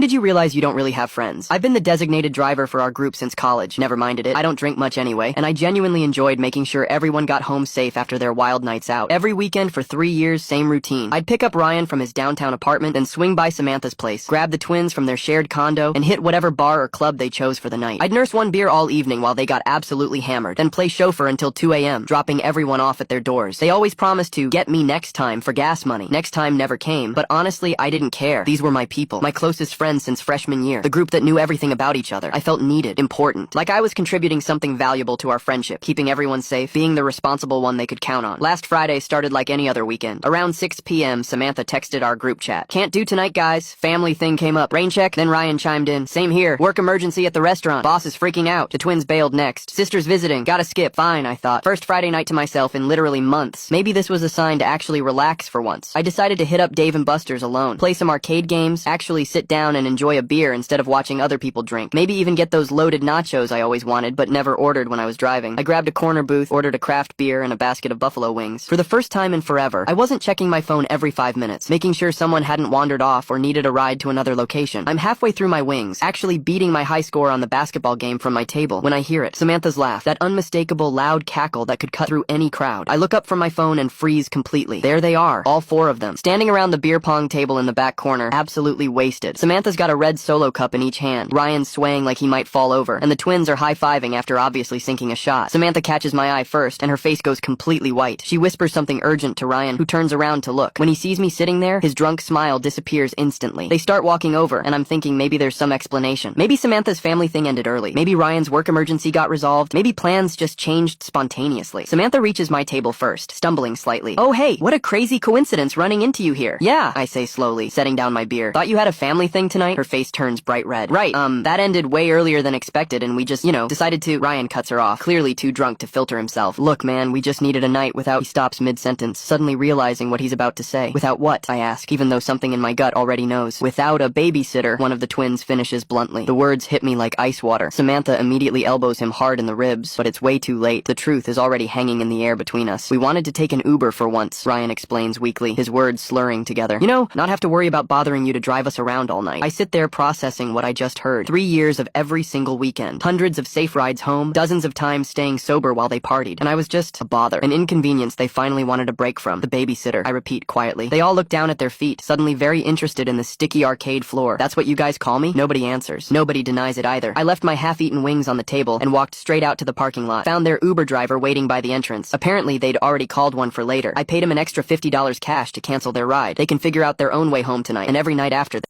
did you realize you don't really have friends? I've been the designated driver for our group since college. Never minded it. I don't drink much anyway, and I genuinely enjoyed making sure everyone got home safe after their wild nights out. Every weekend for 3 years, same routine. I'd pick up Ryan from his downtown apartment, then swing by Samantha's place, grab the twins from their shared condo, and hit whatever bar or club they chose for the night. I'd nurse one beer all evening while they got absolutely hammered, then play chauffeur until 2 a.m., dropping everyone off at their doors. They always promised to get me next time for gas money. Next time never came, but honestly, I didn't care. These were my people, my closest friends since freshman year, the group that knew everything about each other. I felt needed, important, like I was contributing something valuable to our friendship, keeping everyone safe, being the responsible one they could count on. Last Friday started like any other weekend. Around 6 p.m., Samantha texted our group chat. "Can't do tonight, guys. Family thing came up. Rain check?" Then Ryan chimed in. "Same here. Work emergency at the restaurant. Boss is freaking out." The twins bailed next. "Sister's visiting. Gotta skip." Fine, I thought. First Friday night to myself in literally months. Maybe this was a sign to actually relax for once. I decided to hit up Dave & Buster's alone, play some arcade games, actually sit down and enjoy a beer instead of watching other people drink. Maybe even get those loaded nachos I always wanted but never ordered when I was driving. I grabbed a corner booth, ordered a craft beer and a basket of buffalo wings. For the first time in forever, I wasn't checking my phone every 5 minutes, making sure someone hadn't wandered off or needed a ride to another location. I'm halfway through my wings, actually beating my high score on the basketball game from my table, when I hear it. Samantha's laugh, that unmistakable loud cackle that could cut through any crowd. I look up from my phone and freeze completely. There they are, all 4 of them, standing around the beer pong table in the back corner, absolutely wasted. Samantha's got a red Solo cup in each hand, Ryan's swaying like he might fall over, and the twins are high-fiving after obviously sinking a shot. Samantha catches my eye first, and her face goes completely white. She whispers something urgent to Ryan, who turns around to look. When he sees me sitting there, his drunk smile disappears instantly. They start walking over, and I'm thinking maybe there's some explanation. Maybe Samantha's family thing ended early. Maybe Ryan's work emergency got resolved. Maybe plans just changed spontaneously. Samantha reaches my table first, stumbling slightly. "Oh hey, what a crazy coincidence running into you here." "Yeah," I say slowly, setting down my beer. "Thought you had a family thing tonight?" Her face turns bright red. "Right, that ended way earlier than expected and we just, decided to—" Ryan cuts her off, clearly too drunk to filter himself. "Look, man, we just needed a night without—" He stops mid-sentence, suddenly realizing what he's about to say. "Without what?" I ask, even though something in my gut already knows. "Without a babysitter," one of the twins finishes bluntly. The words hit me like ice water. Samantha immediately elbows him hard in the ribs, but it's way too late. The truth is already hanging in the air between us. "We wanted to take an Uber for once," Ryan explains weakly, his words slurring together. Not have to worry about bothering you to drive us around all night." I sit there processing what I just heard. 3 years of every single weekend. Hundreds of safe rides home, dozens of times staying sober while they partied. And I was just a bother. An inconvenience they finally wanted a break from. "The babysitter," I repeat quietly. They all look down at their feet, suddenly very interested in the sticky arcade floor. "That's what you guys call me?" Nobody answers. Nobody denies it either. I left my half-eaten wings on the table and walked straight out to the parking lot. Found their Uber driver waiting by the entrance. Apparently they'd already called one for later. I paid him an extra $50 cash to cancel their ride. They can figure out their own way home tonight, and every night after that.